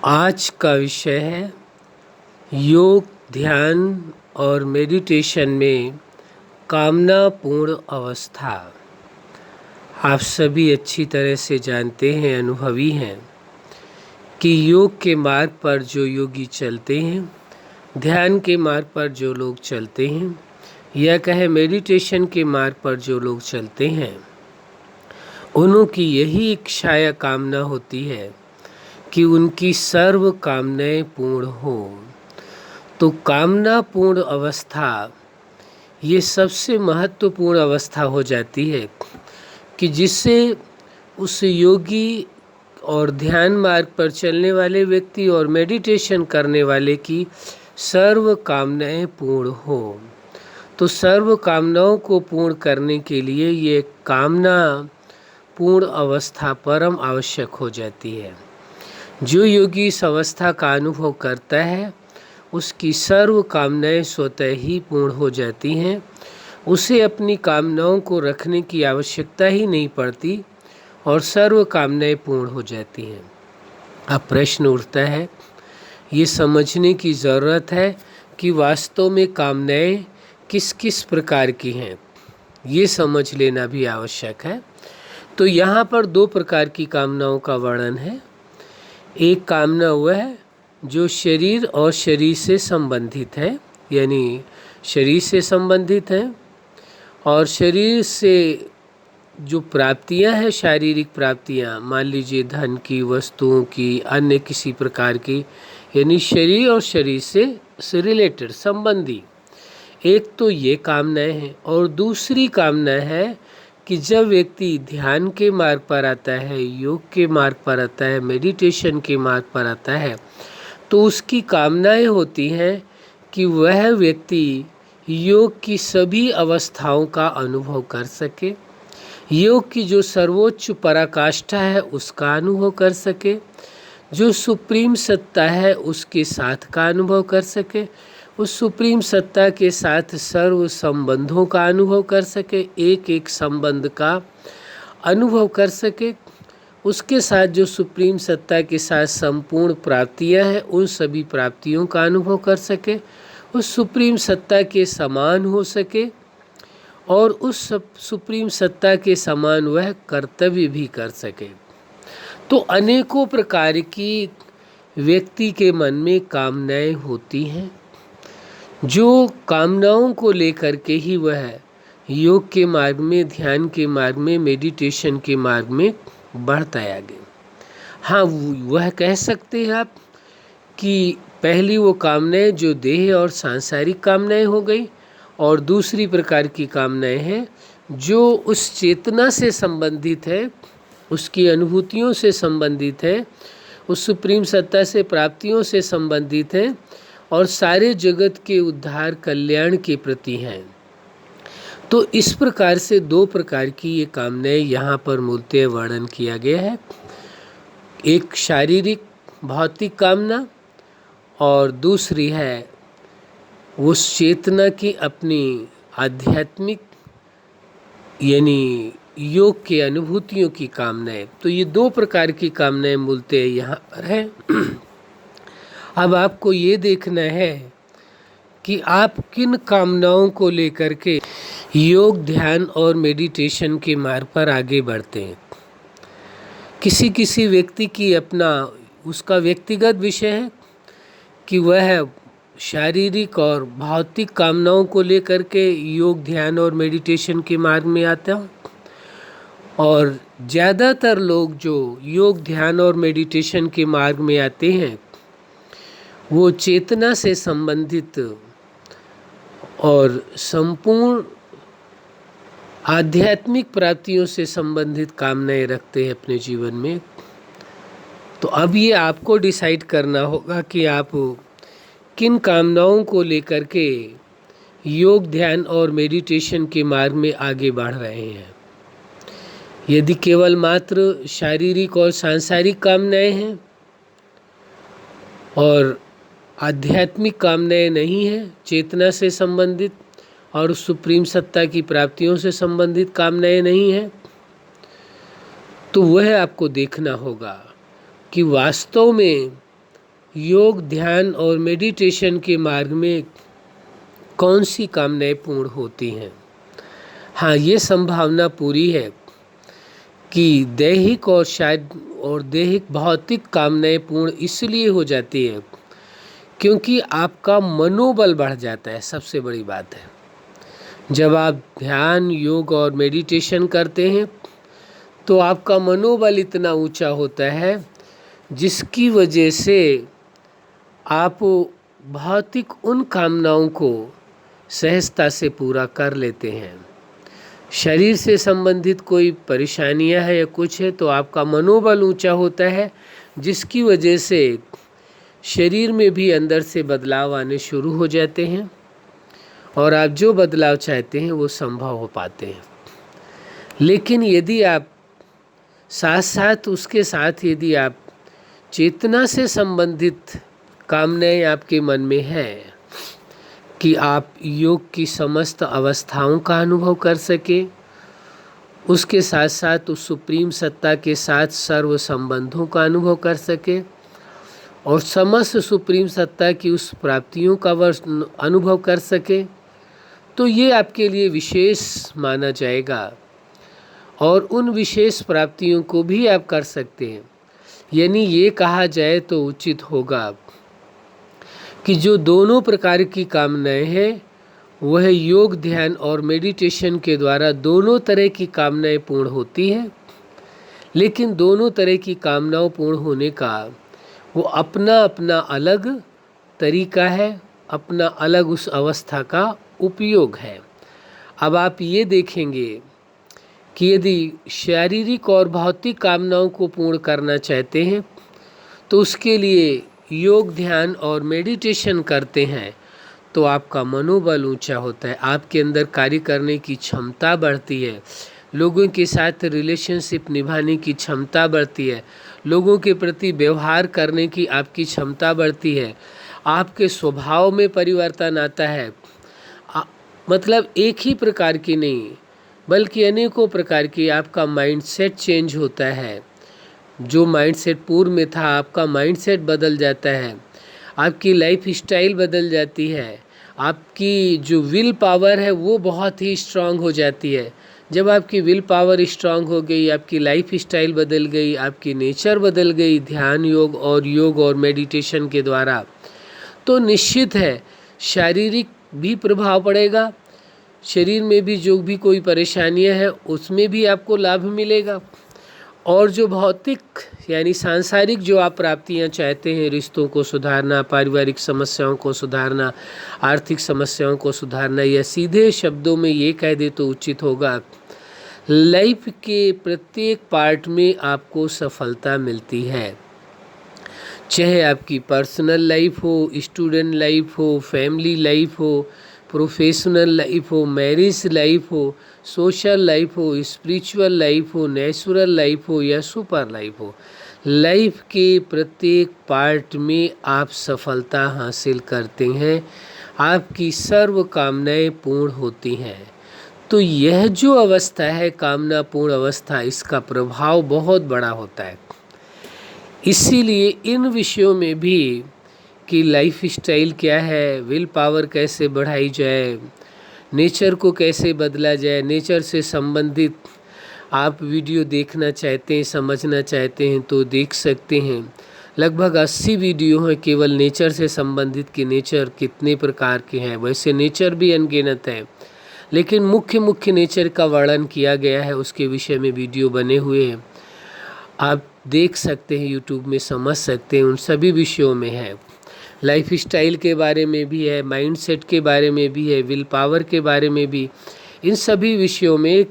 आज का विषय है योग, ध्यान और मेडिटेशन में कामना पूर्ण अवस्था। आप सभी अच्छी तरह से जानते हैं, अनुभवी हैं कि योग के मार्ग पर जो योगी चलते हैं, ध्यान के मार्ग पर जो लोग चलते हैं, या कहे मेडिटेशन के मार्ग पर जो लोग चलते हैं, उन्हों की यही इच्छा या कामना होती है कि उनकी सर्व कामनाएं पूर्ण हो। तो कामना पूर्ण अवस्था ये सबसे महत्वपूर्ण अवस्था हो जाती है कि जिससे उस योगी और ध्यान मार्ग पर चलने वाले व्यक्ति और मेडिटेशन करने वाले की सर्व कामनाएं पूर्ण हो। तो सर्व कामनाओं को पूर्ण करने के लिए ये कामना पूर्ण अवस्था परम आवश्यक हो जाती है। जो योगी इस अवस्था का अनुभव करता है उसकी सर्व कामनाएं स्वतः ही पूर्ण हो जाती हैं। उसे अपनी कामनाओं को रखने की आवश्यकता ही नहीं पड़ती और सर्व कामनाएं पूर्ण हो जाती हैं। अब प्रश्न उठता है, ये समझने की ज़रूरत है कि वास्तव में कामनाएं किस किस प्रकार की हैं, ये समझ लेना भी आवश्यक है। तो यहाँ पर दो प्रकार की कामनाओं का वर्णन है। एक कामना वह है जो शरीर और शरीर से संबंधित है, यानी शरीर से संबंधित है, और शरीर से जो प्राप्तियां हैं, शारीरिक प्राप्तियां, मान लीजिए धन की, वस्तुओं की, अन्य किसी प्रकार की, यानी शरीर और शरीर से रिलेटेड, संबंधी। एक तो ये कामनाएं हैं, और दूसरी कामना है कि जब व्यक्ति ध्यान के मार्ग पर आता है, योग के मार्ग पर आता है, मेडिटेशन के मार्ग पर आता है, तो उसकी कामनाएं होती हैं कि वह व्यक्ति योग की सभी अवस्थाओं का अनुभव कर सके, योग की जो सर्वोच्च पराकाष्ठा है उसका अनुभव कर सके, जो सुप्रीम सत्ता है उसके साथ का अनुभव कर सके, उस सुप्रीम सत्ता के साथ सर्व संबंधों का अनुभव कर सके, एक एक संबंध का अनुभव कर सके, उसके साथ जो सुप्रीम सत्ता के साथ संपूर्ण प्राप्तियां हैं उन सभी प्राप्तियों का अनुभव कर सके, उस सुप्रीम सत्ता के समान हो सके, और उस सुप्रीम सत्ता के समान वह कर्तव्य भी कर सके। तो अनेकों प्रकार की व्यक्ति के मन में कामनाएं होती हैं, जो कामनाओं को लेकर के ही वह योग के मार्ग में, ध्यान के मार्ग में, मेडिटेशन के मार्ग में बढ़ता है आगे। हाँ, वह कह सकते हैं आप कि पहली वो कामनाएं जो देह और सांसारिक कामनाएं हो गई, और दूसरी प्रकार की कामनाएं हैं जो उस चेतना से संबंधित है, उसकी अनुभूतियों से संबंधित है, उस सुप्रीम सत्ता से प्राप्तियों से संबंधित है, और सारे जगत के उद्धार कल्याण के प्रति हैं। तो इस प्रकार से दो प्रकार की ये कामनाएं यहाँ पर मूलतः वर्णन किया गया है। एक शारीरिक भौतिक कामना, और दूसरी है उस चेतना की अपनी आध्यात्मिक यानी योग के अनुभूतियों की कामनाएं। तो ये दो प्रकार की कामनाएं मूलतः यहाँ पर है। अब आपको ये देखना है कि आप किन कामनाओं को लेकर के योग, ध्यान और मेडिटेशन के मार्ग पर आगे बढ़ते हैं। किसी किसी व्यक्ति की अपना उसका व्यक्तिगत विषय है कि वह शारीरिक और भौतिक कामनाओं को लेकर के योग, ध्यान और मेडिटेशन के मार्ग में आता है, और ज़्यादातर लोग जो योग, ध्यान और मेडिटेशन के मार्ग में आते हैं वो चेतना से संबंधित और संपूर्ण आध्यात्मिक प्राप्तियों से संबंधित कामनाएं रखते हैं अपने जीवन में। तो अब ये आपको डिसाइड करना होगा कि आप किन कामनाओं को लेकर के योग, ध्यान और मेडिटेशन के मार्ग में आगे बढ़ रहे हैं। यदि केवल मात्र शारीरिक और सांसारिक कामनाएं हैं और आध्यात्मिक कामनाएं नहीं हैं, चेतना से संबंधित और सुप्रीम सत्ता की प्राप्तियों से संबंधित कामनाएं नहीं हैं, तो वह आपको देखना होगा कि वास्तव में योग, ध्यान और मेडिटेशन के मार्ग में कौन सी कामनाएं पूर्ण होती हैं? हाँ, ये संभावना पूरी है कि दैहिक और दैहिक भौतिक कामनाएं पूर्ण इसलिए हो जाती है क्योंकि आपका मनोबल बढ़ जाता है। सबसे बड़ी बात है, जब आप ध्यान, योग और मेडिटेशन करते हैं तो आपका मनोबल इतना ऊंचा होता है जिसकी वजह से आप भौतिक उन कामनाओं को सहजता से पूरा कर लेते हैं। शरीर से संबंधित कोई परेशानियां है या कुछ है तो आपका मनोबल ऊंचा होता है, जिसकी वजह से शरीर में भी अंदर से बदलाव आने शुरू हो जाते हैं और आप जो बदलाव चाहते हैं वो संभव हो पाते हैं। लेकिन यदि आप उसके साथ यदि आप चेतना से संबंधित कामनाएं आपके मन में हैं कि आप योग की समस्त अवस्थाओं का अनुभव कर सके, उसके साथ साथ उस सुप्रीम सत्ता के साथ सर्व संबंधों का अनुभव कर सके और समस्त सुप्रीम सत्ता की उस प्राप्तियों का अनुभव कर सके, तो ये आपके लिए विशेष माना जाएगा और उन विशेष प्राप्तियों को भी आप कर सकते हैं। यानी ये कहा जाए तो उचित होगा कि जो दोनों प्रकार की कामनाएं हैं वह योग, ध्यान और मेडिटेशन के द्वारा दोनों तरह की कामनाएं पूर्ण होती हैं। लेकिन दोनों तरह की कामनाओं पूर्ण होने का वो अपना अपना अलग तरीका है, अपना अलग उस अवस्था का उपयोग है। अब आप ये देखेंगे कि यदि शारीरिक और भौतिक कामनाओं को पूर्ण करना चाहते हैं तो उसके लिए योग, ध्यान और मेडिटेशन करते हैं तो आपका मनोबल ऊंचा होता है, आपके अंदर कार्य करने की क्षमता बढ़ती है, लोगों के साथ रिलेशनशिप निभाने की क्षमता बढ़ती है, लोगों के प्रति व्यवहार करने की आपकी क्षमता बढ़ती है, आपके स्वभाव में परिवर्तन आता है। मतलब एक ही प्रकार की नहीं बल्कि अनेकों प्रकार की आपका माइंडसेट चेंज होता है। जो माइंडसेट पूर्व में था आपका माइंडसेट बदल जाता है, आपकी लाइफ स्टाइल बदल जाती है, आपकी जो विल पावर है वो बहुत ही स्ट्रांग हो जाती है। जब आपकी विल पावर स्ट्रांग हो गई, आपकी लाइफ स्टाइल बदल गई, आपकी नेचर बदल गई ध्यान, योग और मेडिटेशन के द्वारा, तो निश्चित है शारीरिक भी प्रभाव पड़ेगा, शरीर में भी जो भी कोई परेशानियां हैं उसमें भी आपको लाभ मिलेगा और जो भौतिक यानी सांसारिक जो आप प्राप्तियां चाहते हैं, रिश्तों को सुधारना, पारिवारिक समस्याओं को सुधारना, आर्थिक समस्याओं को सुधारना, या सीधे शब्दों में ये कह दे तो उचित होगा, लाइफ के प्रत्येक पार्ट में आपको सफलता मिलती है। चाहे आपकी पर्सनल लाइफ हो, स्टूडेंट लाइफ हो, फैमिली लाइफ हो, प्रोफेशनल लाइफ हो, मैरिज लाइफ हो, सोशल लाइफ हो, स्पिरिचुअल लाइफ हो, नेचुरल लाइफ हो या सुपर लाइफ हो, लाइफ के प्रत्येक पार्ट में आप सफलता हासिल करते हैं, आपकी सर्व कामनाएं पूर्ण होती हैं। तो यह जो अवस्था है कामना पूर्ण अवस्था, इसका प्रभाव बहुत बड़ा होता है। इसीलिए इन विषयों में भी कि लाइफ स्टाइल क्या है, विल पावर कैसे बढ़ाई जाए, नेचर को कैसे बदला जाए, नेचर से संबंधित आप वीडियो देखना चाहते हैं, समझना चाहते हैं तो देख सकते हैं। लगभग 80 वीडियो हैं केवल नेचर से संबंधित कि नेचर कितने प्रकार के हैं। वैसे नेचर भी अनगिनत है, लेकिन मुख्य नेचर का वर्णन किया गया है, उसके विषय में वीडियो बने हुए हैं, आप देख सकते हैं, यूट्यूब में समझ सकते हैं, उन सभी विषयों में है। लाइफ स्टाइल के बारे में भी है, माइंडसेट के बारे में भी है, विल पावर के बारे में भी, इन सभी विषयों में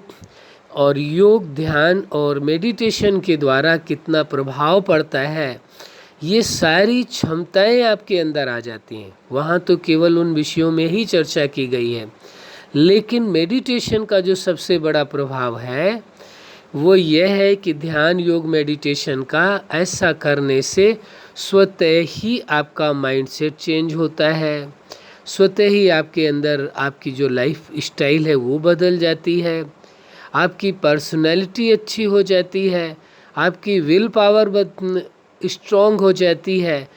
और योग, ध्यान और मेडिटेशन के द्वारा कितना प्रभाव पड़ता है, ये सारी क्षमताएं आपके अंदर आ जाती हैं। वहाँ तो केवल उन विषयों में ही चर्चा की गई है, लेकिन मेडिटेशन का जो सबसे बड़ा प्रभाव है वो यह है कि ध्यान, योग, मेडिटेशन का ऐसा करने से स्वतः ही आपका माइंडसेट चेंज होता है, स्वतः ही आपके अंदर आपकी जो लाइफ स्टाइल है वो बदल जाती है, आपकी पर्सनैलिटी अच्छी हो जाती है, आपकी विल पावर स्ट्रॉन्ग हो जाती है।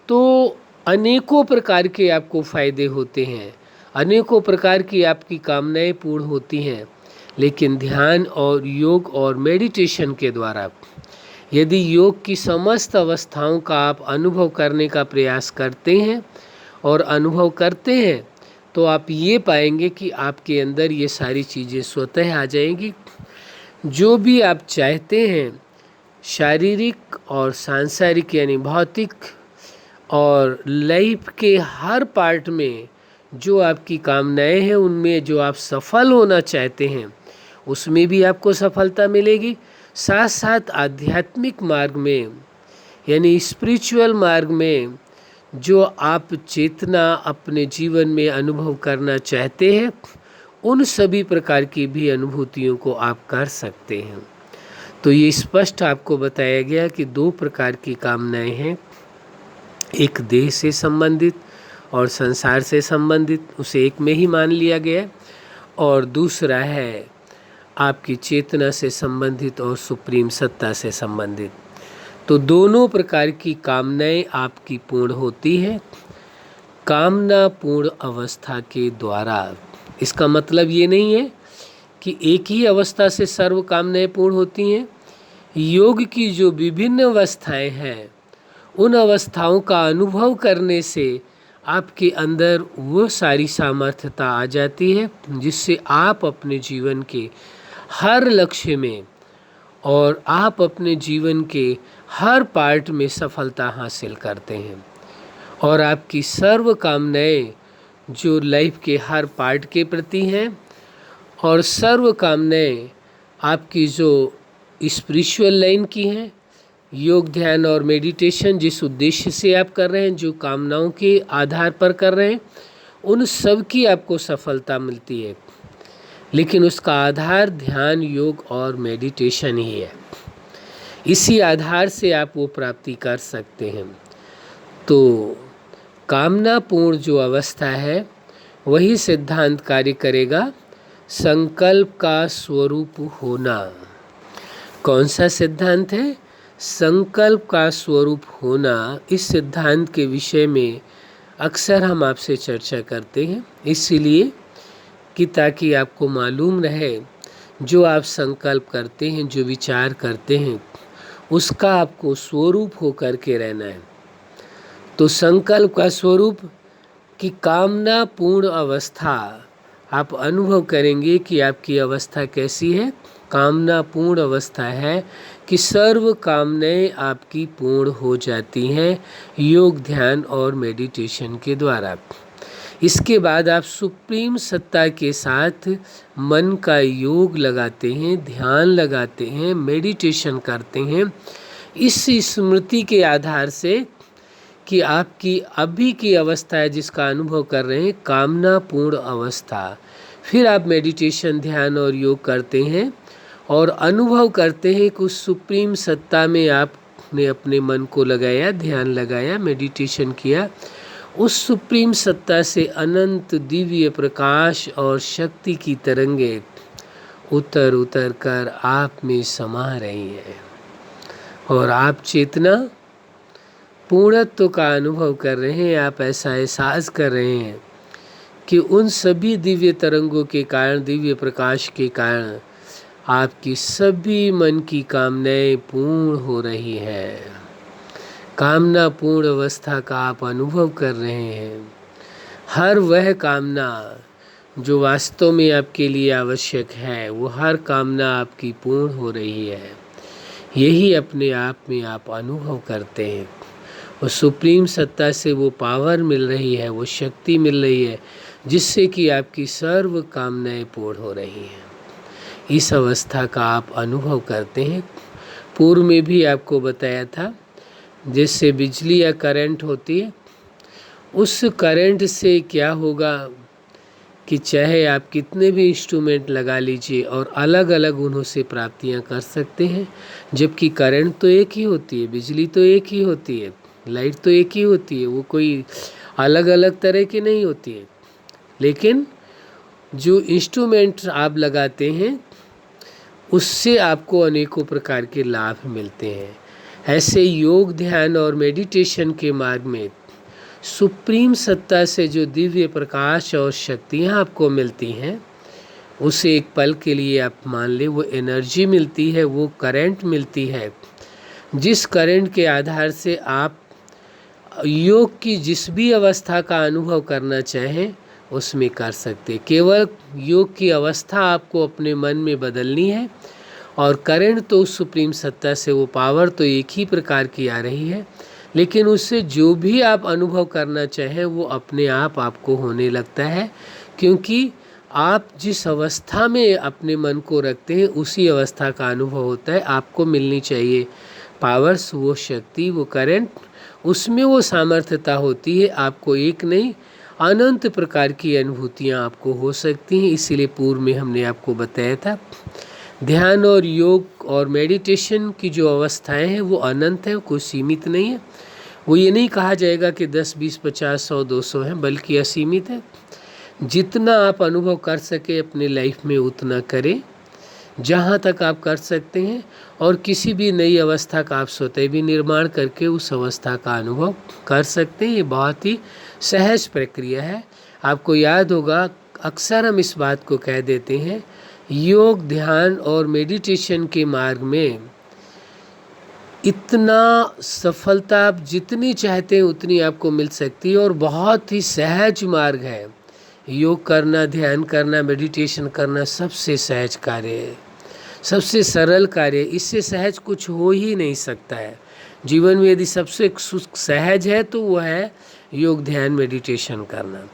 तो अनेकों प्रकार के आपको फ़ायदे होते हैं, अनेकों प्रकार की आपकी कामनाएं पूर्ण होती हैं। लेकिन ध्यान और योग और मेडिटेशन के द्वारा यदि योग की समस्त अवस्थाओं का आप अनुभव करने का प्रयास करते हैं और अनुभव करते हैं, तो आप ये पाएंगे कि आपके अंदर ये सारी चीज़ें स्वतः आ जाएंगी। जो भी आप चाहते हैं, शारीरिक और सांसारिक यानी भौतिक और लाइफ के हर पार्ट में जो आपकी कामनाएं हैं, उनमें जो आप सफल होना चाहते हैं उसमें भी आपको सफलता मिलेगी। साथ साथ आध्यात्मिक मार्ग में यानी स्पिरिचुअल मार्ग में जो आप चेतना अपने जीवन में अनुभव करना चाहते हैं, उन सभी प्रकार की भी अनुभूतियों को आप कर सकते हैं। तो ये स्पष्ट आपको बताया गया कि दो प्रकार की कामनाएं हैं, एक देह से संबंधित और संसार से संबंधित, उसे एक में ही मान लिया गया, और दूसरा है आपकी चेतना से संबंधित और सुप्रीम सत्ता से संबंधित। तो दोनों प्रकार की कामनाएं आपकी पूर्ण होती हैं कामना पूर्ण अवस्था के द्वारा। इसका मतलब ये नहीं है कि एक ही अवस्था से सर्व कामनाएं पूर्ण होती हैं। योग की जो विभिन्न अवस्थाएं हैं, उन अवस्थाओं का अनुभव करने से आपके अंदर वो सारी सामर्थ्यता आ जाती है जिससे आप अपने जीवन के हर लक्ष्य में और आप अपने जीवन के हर पार्ट में सफलता हासिल करते हैं। और आपकी सर्व कामनाएं जो लाइफ के हर पार्ट के प्रति हैं, और सर्व कामनाएं आपकी जो स्पिरिचुअल लाइन की हैं, योग ध्यान और मेडिटेशन जिस उद्देश्य से आप कर रहे हैं, जो कामनाओं के आधार पर कर रहे हैं, उन सब की आपको सफलता मिलती है। लेकिन उसका आधार ध्यान, योग और मेडिटेशन ही है। इसी आधार से आप वो प्राप्ति कर सकते हैं। तो कामना पूर्ण जो अवस्था है, वही सिद्धांत कार्य करेगा संकल्प का स्वरूप होना। कौन सा सिद्धांत है? संकल्प का स्वरूप होना। इस सिद्धांत के विषय में अक्सर हम आपसे चर्चा करते हैं, इसीलिए कि ताकि आपको मालूम रहे जो आप संकल्प करते हैं, जो विचार करते हैं, उसका आपको स्वरूप होकर के रहना है। तो संकल्प का स्वरूप की कामना पूर्ण अवस्था आप अनुभव करेंगे कि आपकी अवस्था कैसी है। कामना पूर्ण अवस्था है कि सर्व कामनाएं आपकी पूर्ण हो जाती हैं योग ध्यान और मेडिटेशन के द्वारा। इसके बाद आप सुप्रीम सत्ता के साथ मन का योग लगाते हैं, ध्यान लगाते हैं, मेडिटेशन करते हैं, इस स्मृति के आधार से कि आपकी अभी की अवस्था है जिसका अनुभव कर रहे हैं, कामना पूर्ण अवस्था। फिर आप मेडिटेशन, ध्यान और योग करते हैं और अनुभव करते हैं कि उस सुप्रीम सत्ता में आपने अपने मन को लगाया, ध्यान लगाया, मेडिटेशन किया। उस सुप्रीम सत्ता से अनंत दिव्य प्रकाश और शक्ति की तरंगे उतर उतर कर आप में समा रही हैं और आप चेतना पूर्णत्व का अनुभव कर रहे हैं। आप ऐसा एहसास कर रहे हैं कि उन सभी दिव्य तरंगों के कारण, दिव्य प्रकाश के कारण आपकी सभी मन की कामनाएं पूर्ण हो रही हैं। कामना पूर्ण अवस्था का आप अनुभव कर रहे हैं। हर वह कामना जो वास्तव में आपके लिए आवश्यक है, वो हर कामना आपकी पूर्ण हो रही है। यही अपने आप में आप अनुभव करते हैं। वो सुप्रीम सत्ता से वो पावर मिल रही है, वो शक्ति मिल रही है जिससे कि आपकी सर्व कामनाएं पूर्ण हो रही हैं। इस अवस्था का आप अनुभव करते हैं। पूर्व में भी आपको बताया था, जिससे बिजली या करंट होती है, उस करंट से क्या होगा कि चाहे आप कितने भी इंस्ट्रूमेंट लगा लीजिए और अलग अलग उन्हों से प्राप्तियां कर सकते हैं, जबकि करंट तो एक ही होती है, बिजली तो एक ही होती है, लाइट तो एक ही होती है, वो कोई अलग अलग तरह की नहीं होती है। लेकिन जो इंस्ट्रूमेंट आप लगाते हैं उससे आपको अनेकों प्रकार के लाभ मिलते हैं। ऐसे योग, ध्यान और मेडिटेशन के मार्ग में सुप्रीम सत्ता से जो दिव्य प्रकाश और शक्तियाँ आपको मिलती हैं, उसे एक पल के लिए आप मान लें वो एनर्जी मिलती है, वो करंट मिलती है, जिस करंट के आधार से आप योग की जिस भी अवस्था का अनुभव करना चाहें उसमें कर सकते। केवल योग की अवस्था आपको अपने मन में बदलनी है, और करंट तो उस सुप्रीम सत्ता से, वो पावर तो एक ही प्रकार की आ रही है, लेकिन उससे जो भी आप अनुभव करना चाहें वो अपने आप आपको होने लगता है, क्योंकि आप जिस अवस्था में अपने मन को रखते हैं उसी अवस्था का अनुभव होता है। आपको मिलनी चाहिए पावर्स, वो शक्ति, वो करंट, उसमें वो सामर्थ्यता होती है। आपको एक नहीं अनंत प्रकार की अनुभूतियाँ आपको हो सकती हैं। इसीलिए पूर्व में हमने आपको बताया था ध्यान और योग और मेडिटेशन की जो अवस्थाएं हैं वो अनंत है, कोई सीमित नहीं है। वो ये नहीं कहा जाएगा कि 10, 20, 50, 100, 200 हैं, बल्कि असीमित है। जितना आप अनुभव कर सके अपने लाइफ में उतना करें, जहाँ तक आप कर सकते हैं, और किसी भी नई अवस्था का आप स्वतः भी निर्माण करके उस अवस्था का अनुभव कर सकते हैं। ये बहुत ही सहज प्रक्रिया है। आपको याद होगा अक्सर हम इस बात को कह देते हैं, योग, ध्यान और मेडिटेशन के मार्ग में इतना सफलता आप जितनी चाहते हैं उतनी आपको मिल सकती है, और बहुत ही सहज मार्ग है। योग करना, ध्यान करना, मेडिटेशन करना सबसे सहज कार्य है, सबसे सरल कार्य है। इससे सहज कुछ हो ही नहीं सकता है। जीवन में यदि सबसे सहज है तो वो है योग, ध्यान, मेडिटेशन करना,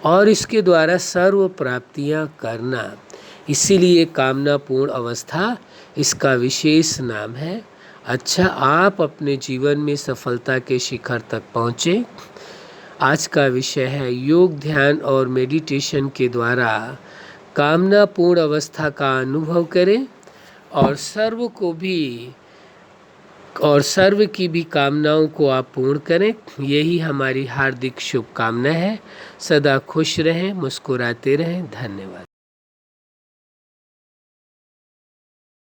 और इसके द्वारा सर्व प्राप्तियां करना। इसीलिए कामनापूर्ण अवस्था इसका विशेष नाम है। अच्छा, आप अपने जीवन में सफलता के शिखर तक पहुँचे। आज का विषय है योग, ध्यान और मेडिटेशन के द्वारा कामनापूर्ण अवस्था का अनुभव करें, और सर्व की भी कामनाओं को आप पूर्ण करें। यही हमारी हार्दिक शुभकामना है। सदा खुश रहें, मुस्कुराते रहें। धन्यवाद।